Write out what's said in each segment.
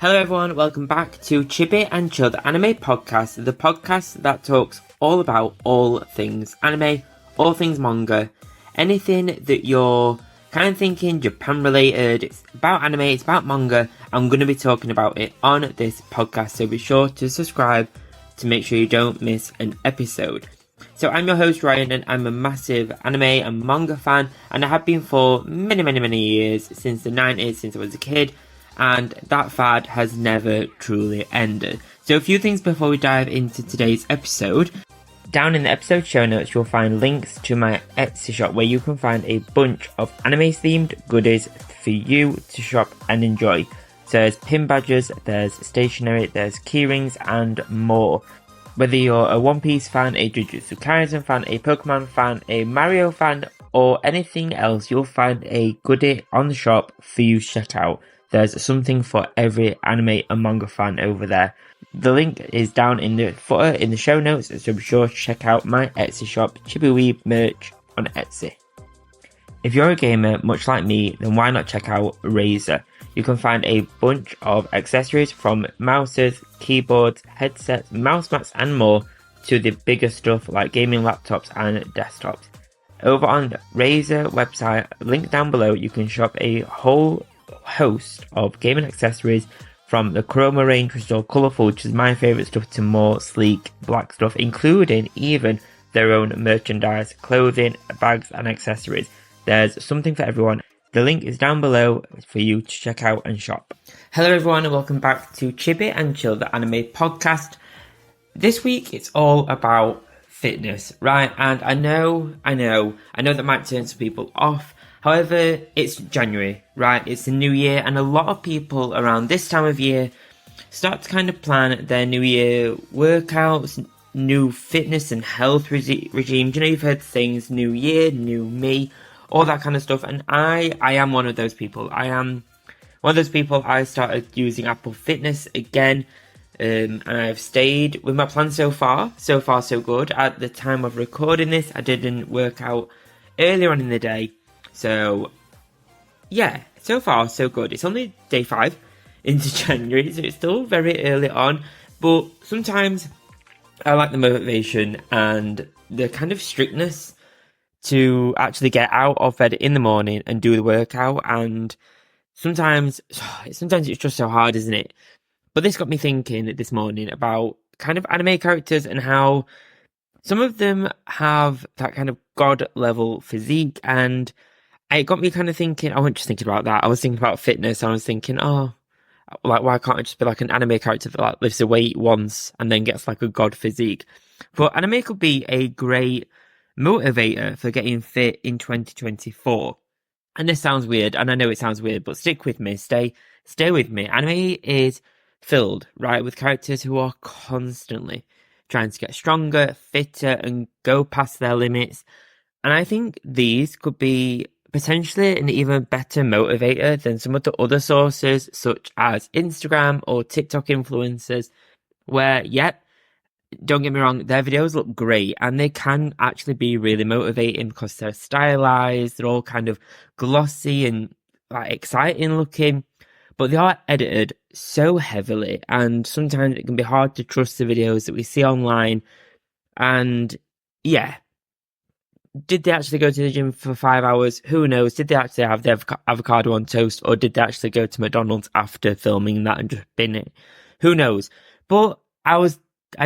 Hello everyone, welcome back to Chibi and Chill, the anime podcast, the podcast that talks all about all things anime, all things manga, anything that you're kind of thinking Japan related, it's about anime, it's about manga, I'm going to be talking about it on this podcast, so be sure to subscribe to make sure you don't miss an episode. So I'm your host Ryan and I'm a massive anime and manga fan, and I have been for many years, since the 90s, since I was a kid. And that fad has never truly ended. So a few things before we dive into today's episode. Down in the episode show notes you'll find links to my Etsy shop where you can find a bunch of anime themed goodies for you to shop and enjoy. So there's pin badges, there's stationery, there's keyrings and more. Whether you're a One Piece fan, a Jujutsu Kaisen fan, a Pokemon fan, a Mario fan or anything else, you'll find a goodie on the shop for you to check out. There's something for every anime and manga fan over there. The link is down in the footer in the show notes, so be sure to check out my Etsy shop, Chibi Weeb merch on Etsy. If you're a gamer, much like me, then why not check out Razer? You can find a bunch of accessories from mouses, keyboards, headsets, mouse mats and more, to the bigger stuff like gaming laptops and desktops. Over on the Razer website, link down below, you can shop a whole host of gaming accessories, from the Chroma range, which is all colourful, which is my favourite stuff, to more sleek black stuff, including even their own merchandise, clothing, bags and accessories. There's something for everyone. The link is down below for you to check out and shop. Hello everyone and welcome back to Chibi and Chill, the anime podcast. This week it's all about fitness, right? And I know that might turn some people off. However, it's January, right? It's the new year, and a lot of people around this time of year start to kind of plan their new year workouts, new fitness and health regimes. You know, you've heard things, new year, new me, all that kind of stuff. And I am one of those people. I am one of those people. I started using Apple Fitness again, and I've stayed with my plan so far. So far, so good. At the time of recording this, I didn't work out earlier on in the day. So, yeah, so far so good. It's only day 5 into January, so it's still very early on. But sometimes I like the motivation and the kind of strictness to actually get out of bed in the morning and do the workout. And sometimes it's just so hard, isn't it? But this got me thinking this morning about kind of anime characters and how some of them have that kind of god level physique, and it got me kind of thinking. I wasn't just thinking about that. I was thinking about fitness. I was thinking, why can't I just be like an anime character that like lifts a weight once and then gets like a god physique? But anime could be a great motivator for getting fit in 2024. And this sounds weird, and I know it sounds weird, but stick with me. Stay with me. Anime is filled, right, with characters who are constantly trying to get stronger, fitter, and go past their limits. And I think these could be potentially an even better motivator than some of the other sources, such as Instagram or TikTok influencers, where, don't get me wrong, their videos look great and they can actually be really motivating because they're stylized, they're all kind of glossy and like exciting looking, but they are edited so heavily, and sometimes it can be hard to trust the videos that we see online. And yeah, did they actually go to the gym for 5 hours? Who knows? Did they actually have their avocado on toast, or did they actually go to McDonald's after filming that and just bin it? Who knows? But I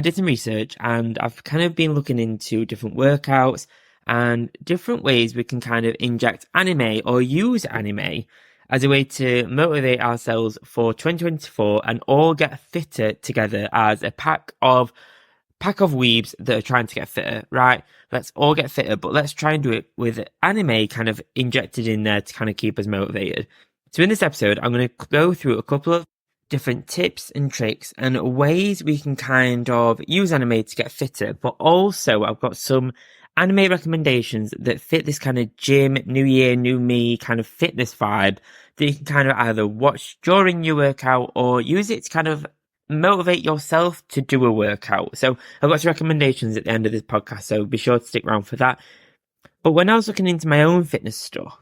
did some research, and I've kind of been looking into different workouts and different ways we can kind of inject anime or use anime as a way to motivate ourselves for 2024 and all get fitter together as a pack of weebs that are trying to get fitter, right? Let's all get fitter, but let's try and do it with anime kind of injected in there to kind of keep us motivated. So in this episode, I'm going to go through a couple of different tips and tricks and ways we can kind of use anime to get fitter, but also I've got some anime recommendations that fit this kind of gym, new year, new me kind of fitness vibe that you can kind of either watch during your workout or use it to kind of motivate yourself to do a workout. So I've got some recommendations at the end of this podcast, so be sure to stick around for that. But when I was looking into my own fitness stuff,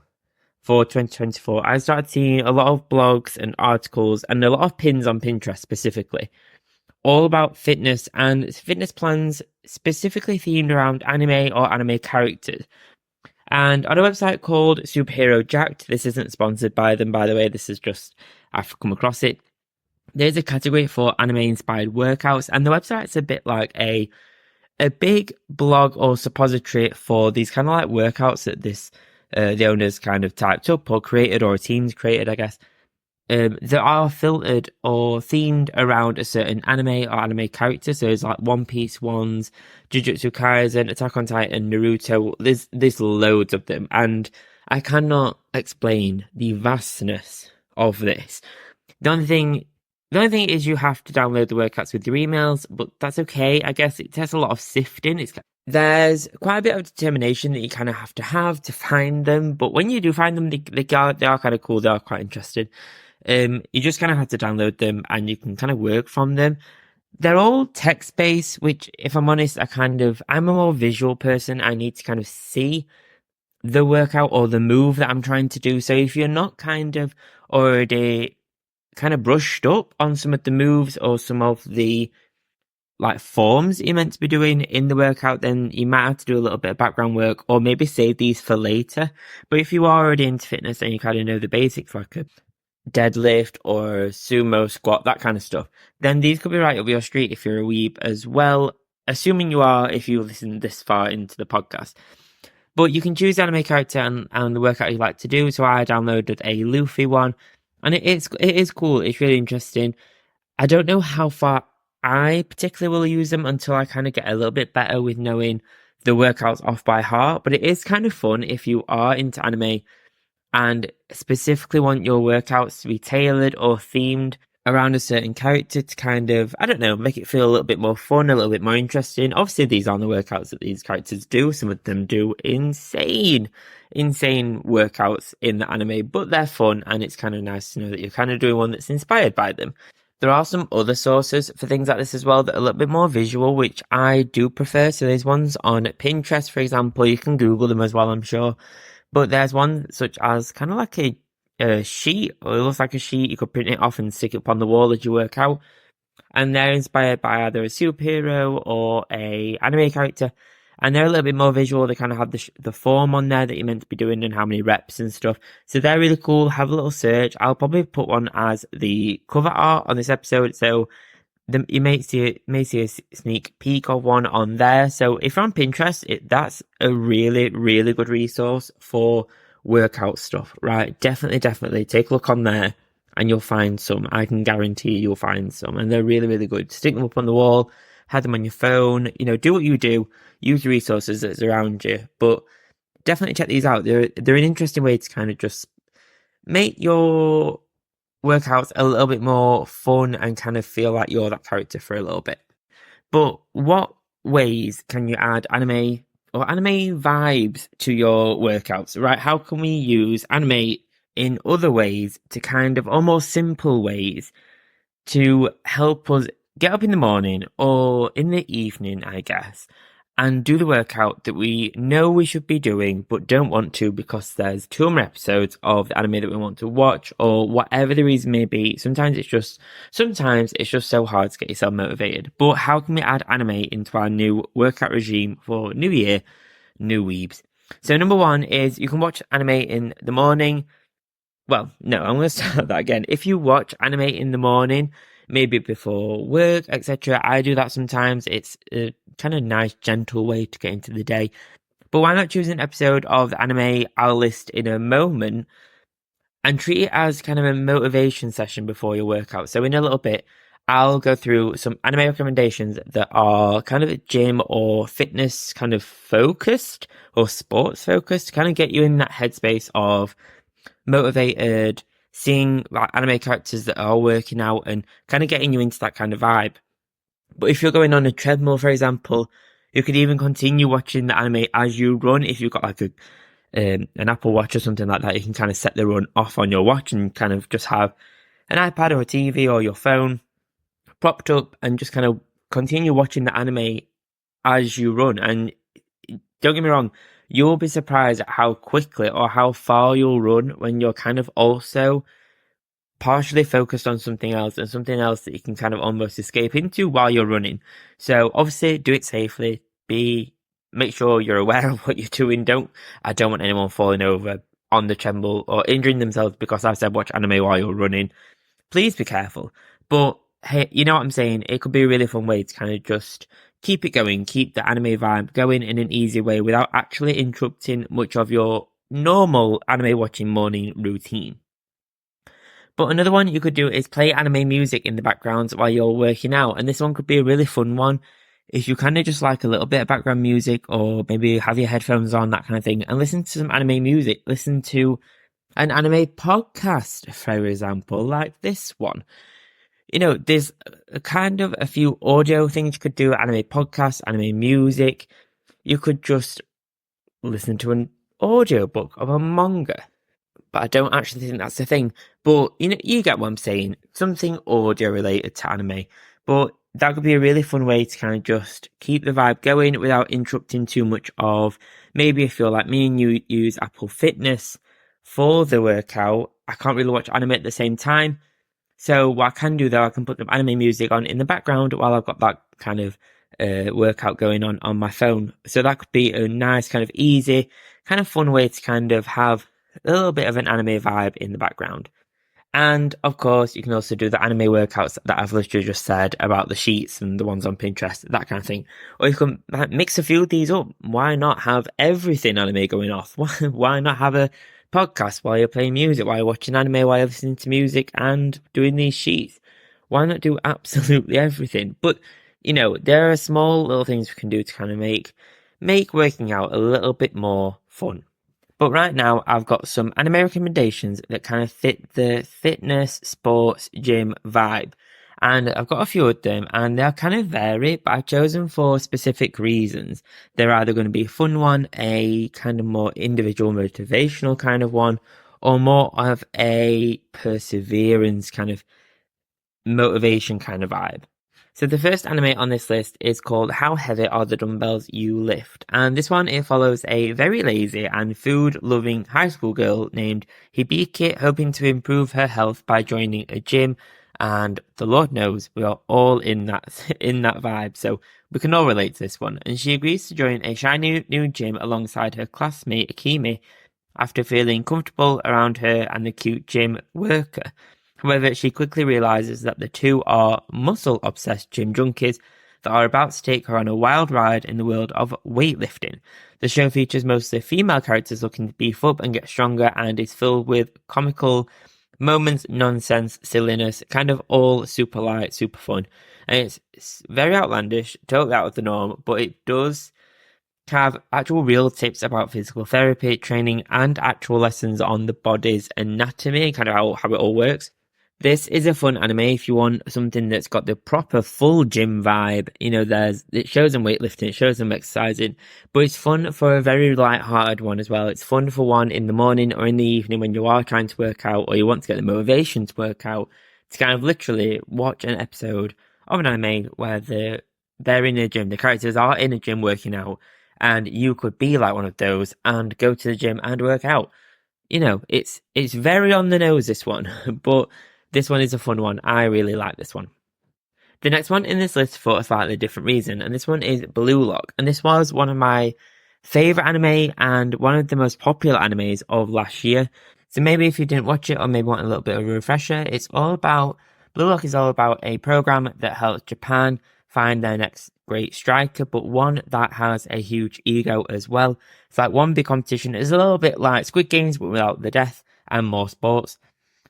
for 2024, I started seeing a lot of blogs and articles and a lot of pins on Pinterest specifically, all about fitness and fitness plans specifically themed around anime or anime characters. And on a website called Superhero Jacked, this isn't sponsored by them, by the way, this is just, I've come across it. There's a category for anime inspired workouts, and the website's a bit like a big blog or suppository for these kind of like workouts that the owners kind of typed up or created, or teams created, I guess, that are filtered or themed around a certain anime or anime character. So it's like One Piece ones, Jujutsu Kaisen, Attack on Titan, Naruto. There's loads of them, and I cannot explain the vastness of this. The only thing is you have to download the workouts with your emails, but that's okay. I guess it takes a lot of sifting. There's quite a bit of determination that you kind of have to find them, but when you do find them, they are kind of cool. They are quite interesting. You just kind of have to download them and you can kind of work from them. They're all text-based, which, if I'm honest, I'm a more visual person. I need to kind of see the workout or the move that I'm trying to do. So if you're not kind of already kind of brushed up on some of the moves or some of the like forms you're meant to be doing in the workout, then you might have to do a little bit of background work or maybe save these for later. But if you are already into fitness and you kind of know the basics, like a deadlift or sumo squat, that kind of stuff, then these could be right up your street if you're a weeb as well, assuming you are if you listen this far into the podcast. But you can choose the anime character and the workout you like to do. So I downloaded a Luffy one, and it is cool. It's really interesting. I don't know how far I particularly will use them until I kind of get a little bit better with knowing the workouts off by heart. But it is kind of fun if you are into anime and specifically want your workouts to be tailored or themed around a certain character to kind of, I don't know, make it feel a little bit more fun, a little bit more interesting. Obviously, these aren't the workouts that these characters do. Some of them do insane workouts in the anime, but they're fun, and it's kind of nice to know that you're kind of doing one that's inspired by them. There are some other sources for things like this as well that are a little bit more visual, which I do prefer. So there's ones on Pinterest, for example. You can Google them as well, I'm sure. But there's one such as kind of like a sheet, or it looks like a sheet. You could print it off and stick it up on the wall as you work out. And they're inspired by either a superhero or a anime character. And they're a little bit more visual. They kind of have the form on there that you're meant to be doing and how many reps and stuff. So they're really cool. Have a little search. I'll probably put one as the cover art on this episode. So you may see a sneak peek of one on there. So if you're on Pinterest, that's a really, really good resource for workout stuff, right? Definitely take a look on there and you'll find some. I can guarantee you'll find some, and they're really, really good. Stick them up on the wall, have them on your phone, do what you do, use the resources that's around you, but definitely check these out. They're an interesting way to kind of just make your workouts a little bit more fun and kind of feel like you're that character for a little bit. But what ways can you add anime or anime vibes to your workouts, right? How can we use anime in other ways, to kind of almost simple ways to help us get up in the morning or in the evening, I guess, and do the workout that we know we should be doing but don't want to because there's too many episodes of the anime that we want to watch, or whatever the reason may be. Sometimes it's just so hard to get yourself motivated. But how can we add anime into our new workout regime for New Year, New Weebs? So number one is you can watch anime in the morning. Well, no, I'm going to start that again. If you watch anime in the morning, maybe before work, etc., I do that sometimes. It's a kind of nice, gentle way to get into the day. But why not choose an episode of the anime I'll list in a moment and treat it as kind of a motivation session before your workout? So in a little bit, I'll go through some anime recommendations that are kind of gym or fitness kind of focused or sports focused to kind of get you in that headspace of motivated, seeing like anime characters that are working out and kind of getting you into that kind of vibe. But if you're going on a treadmill, for example, you could even continue watching the anime as you run. If you've got like an Apple Watch or something like that, you can kind of set the run off on your watch and kind of just have an iPad or a TV or your phone propped up and just kind of continue watching the anime as you run. And don't get me wrong, you'll be surprised at how quickly or how far you'll run when you're kind of also partially focused on something else and something else that you can kind of almost escape into while you're running. So obviously do it safely. Make sure you're aware of what you're doing. I don't want anyone falling over on the treadmill or injuring themselves because I've said watch anime while you're running. Please be careful. But hey, you know what I'm saying? It could be a really fun way to kind of just keep it going, keep the anime vibe going in an easy way without actually interrupting much of your normal anime watching morning routine. But another one you could do is play anime music in the background while you're working out. And this one could be a really fun one if you kind of just like a little bit of background music or maybe have your headphones on, that kind of thing, and listen to some anime music. Listen to an anime podcast, for example, like this one. You know, there's a kind of a few audio things you could do, anime podcasts, anime music. You could just listen to an audiobook of a manga. But I don't actually think that's the thing. But you know, you get what I'm saying. Something audio related to anime. But that could be a really fun way to kind of just keep the vibe going without interrupting too much of, maybe if you're like me and you use Apple Fitness for the workout, I can't really watch anime at the same time. So what I can do though, I can put the anime music on in the background while I've got that kind of workout going on my phone. So that could be a nice kind of easy, kind of fun way to kind of have a little bit of an anime vibe in the background. And of course, you can also do the anime workouts that I've literally just said about the sheets and the ones on Pinterest, that kind of thing. Or you can mix a few of these up. Why not have everything anime going off? Why not have a podcast while you're playing music, while you're watching anime, while you're listening to music and doing these sheets? Why not do absolutely everything? But, you know, there are small little things we can do to kind of make working out a little bit more fun. But right now, I've got some anime recommendations that kind of fit the fitness, sports, gym vibe. And I've got a few of them, and they'll kind of vary, but I've chosen for specific reasons. They're either going to be a fun one, a kind of more individual motivational kind of one, or more of a perseverance kind of motivation kind of vibe. So the first anime on this list is called How Heavy Are the Dumbbells You Lift? And this one, it follows a very lazy and food-loving high school girl named Hibiki hoping to improve her health by joining a gym. And the Lord knows we are all in that vibe, so we can all relate to this one. And she agrees to join a shiny new gym alongside her classmate Akimi after feeling comfortable around her and the cute gym worker. However, she quickly realizes that the two are muscle-obsessed gym junkies that are about to take her on a wild ride in the world of weightlifting. The show features mostly female characters looking to beef up and get stronger and is filled with comical moments, nonsense, silliness, kind of all super light, super fun. And it's very outlandish, totally out of the norm, but it does have actual real tips about physical therapy, training, and actual lessons on the body's anatomy, kind of how it all works. This is a fun anime if you want something that's got the proper full gym vibe. You know, it shows them weightlifting, it shows them exercising, but it's fun for a very light-hearted one as well. It's fun for one in the morning or in the evening when you are trying to work out or you want to get the motivation to work out, to kind of literally watch an episode of an anime where they're in a gym, the characters are in a gym working out, and you could be like one of those and go to the gym and work out. You know, it's very on the nose, this one, but this one is a fun one. I really like this one. The next one in this list for a slightly different reason, and this one is Blue Lock. And this was one of my favourite anime and one of the most popular animes of last year. So maybe if you didn't watch it or maybe want a little bit of a refresher, Blue Lock is all about a program that helps Japan find their next great striker, but one that has a huge ego as well. It's like one big competition. It's a little bit like Squid Games, but without the death and more sports.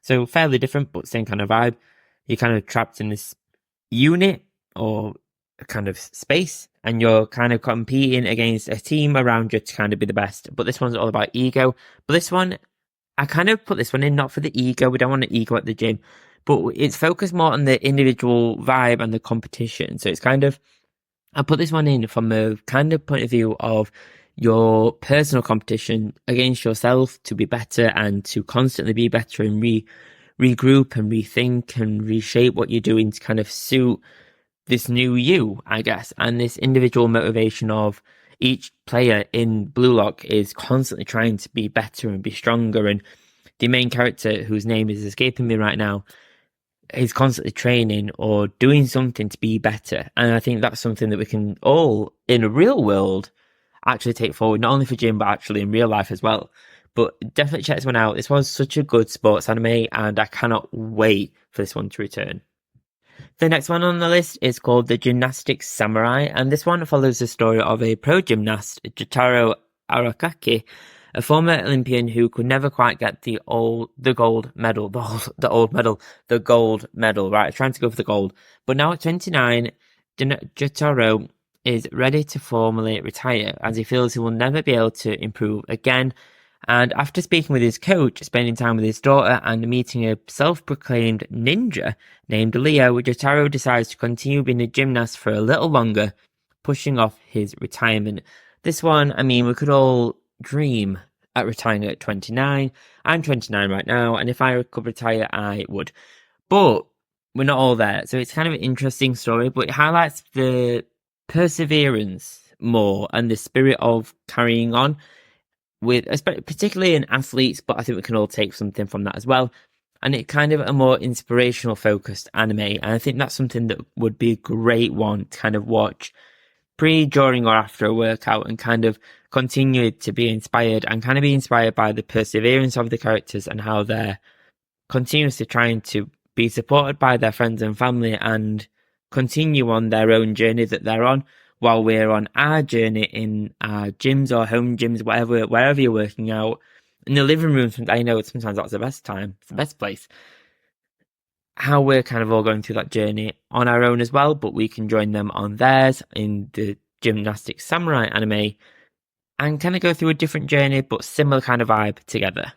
So fairly different, but same kind of vibe. You're kind of trapped in this unit or a kind of space, and you're kind of competing against a team around you to kind of be the best. But this one's all about ego. But this one, I kind of put this one in not for the ego. We don't want an ego at the gym, but it's focused more on the individual vibe and the competition. So it's kind of, I put this one in from a kind of point of view of your personal competition against yourself to be better and to constantly be better and regroup and rethink and reshape what you're doing to kind of suit this new you, I guess, and this individual motivation of each player in Blue Lock is constantly trying to be better and be stronger, and the main character, whose name is escaping me right now, is constantly training or doing something to be better. And I think that's something that we can all, in a real world, actually take forward, not only for gym, but actually in real life as well. But definitely check this one out. This was such a good sports anime, and I cannot wait for this one to return. The next one on the list is called The Gymnastics Samurai, and this one follows the story of a pro gymnast, Jotaro Arakaki, a former Olympian who could never quite get the gold medal. Right, I was trying to go for the gold. But now at 29, Jotaro is ready to formally retire, as he feels he will never be able to improve again. And after speaking with his coach, spending time with his daughter, and meeting a self-proclaimed ninja named Leo, Jotaro decides to continue being a gymnast for a little longer, pushing off his retirement. This one, I mean, we could all dream at retiring at 29. I'm 29 right now, and if I could retire, I would. But we're not all there, so it's kind of an interesting story, but it highlights the perseverance more and the spirit of carrying on, with particularly in athletes, but I think we can all take something from that as well. And it's kind of a more inspirational focused anime, and I think that's something that would be a great one to kind of watch pre, during, or after a workout, and kind of continue to be inspired, and kind of be inspired by the perseverance of the characters and how they're continuously trying to be supported by their friends and family and continue on their own journey that they're on, while we're on our journey in our gyms or home gyms, wherever you're working out. In the living room, I know sometimes that's the best time, it's the best place. How we're kind of all going through that journey on our own as well, but we can join them on theirs in the Gymnastics Samurai anime and kind of go through a different journey, but similar kind of vibe together.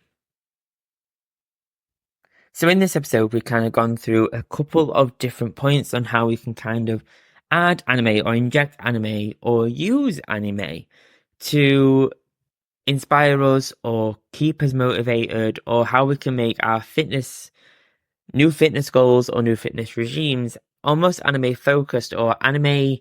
So in this episode, we've kind of gone through a couple of different points on how we can kind of add anime or inject anime or use anime to inspire us or keep us motivated, or how we can make our new fitness goals or new fitness regimes almost anime focused or anime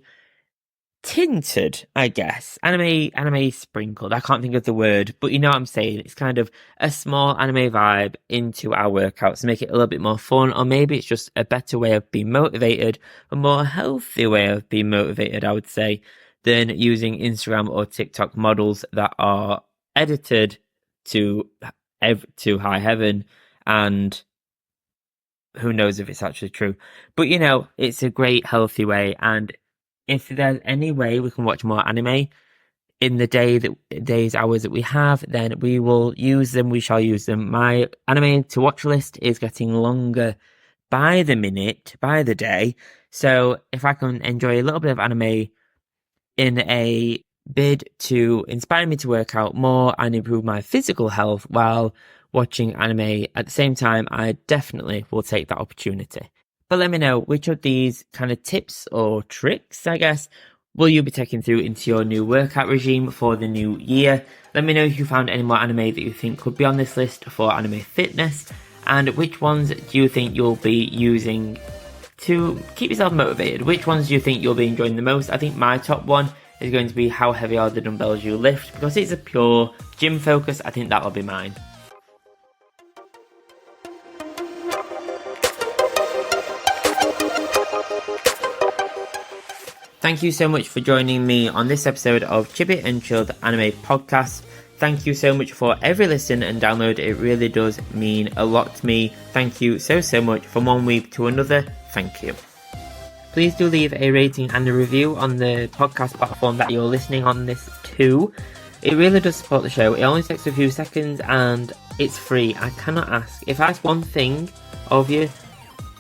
tinted, I guess. Anime sprinkled. I can't think of the word, but you know what I'm saying. It's kind of a small anime vibe into our workouts to make it a little bit more fun, or maybe it's just a better way of being motivated, a more healthy way of being motivated, I would say, than using Instagram or TikTok models that are edited to high heaven, and who knows if it's actually true. But you know, it's a great healthy way, and if there's any way we can watch more anime in the days, hours that we have, then we will use them. We shall use them. My anime to watch list is getting longer by the minute, by the day. So if I can enjoy a little bit of anime in a bid to inspire me to work out more and improve my physical health while watching anime at the same time, I definitely will take that opportunity. But let me know, which of these kind of tips or tricks, I guess, will you be taking through into your new workout regime for the new year? Let me know if you found any more anime that you think could be on this list for anime fitness, and which ones do you think you'll be using to keep yourself motivated? Which ones do you think you'll be enjoying the most? I think my top one is going to be how heavy are the dumbbells you lift, because it's a pure gym focus. I think that'll be mine. Thank you so much for joining me on this episode of Chibi and Chilled Anime Podcast. Thank you so much for every listen and download. It really does mean a lot to me. Thank you so much. From one week to another, thank you. Please do leave a rating and a review on the podcast platform that you're listening on this to. It really does support the show. It only takes a few seconds and it's free. I cannot ask. If I ask one thing of you,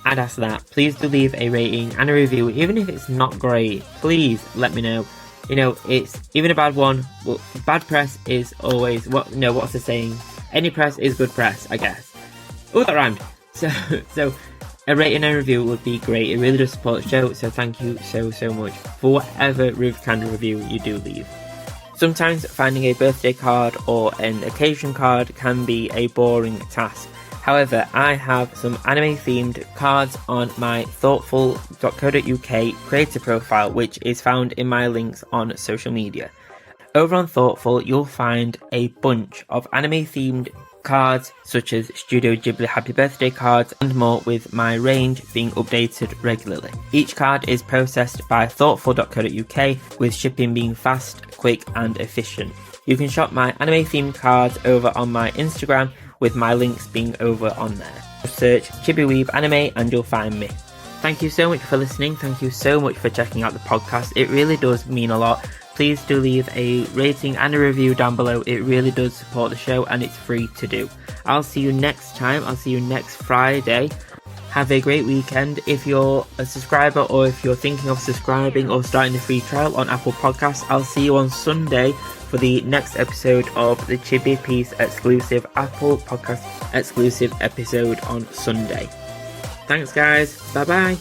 I'd ask that. Please do leave a rating and a review, even if it's not great. Please let me know. You know, it's even a bad one. Well, bad press is always what's the saying? Any press is good press, I guess. Oh, that rhymed. So a rating and a review would be great. It really does support the show. So thank you so much for whatever kind of review you do leave. Sometimes finding a birthday card or an occasion card can be a boring task. However, I have some anime-themed cards on my Thortful.co.uk creator profile, which is found in my links on social media. Over on Thortful, you'll find a bunch of anime themed cards such as Studio Ghibli Happy Birthday cards and more, with my range being updated regularly. Each card is processed by thortful.co.uk, with shipping being fast, quick and efficient. You can shop my anime themed cards over on my Instagram, with my links being over on there. Just search Chibi Weeb Anime and you'll find me. Thank you so much for listening. Thank you so much for checking out the podcast. It really does mean a lot. Please do leave a rating and a review down below. It really does support the show and it's free to do. I'll see you next time. I'll see you next Friday. Have a great weekend. If you're a subscriber or if you're thinking of subscribing or starting the free trial on Apple Podcasts, I'll see you on Sunday for the next episode of the Chibi Piece exclusive Apple Podcast exclusive episode on Sunday. Thanks guys. Bye bye.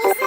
Yes.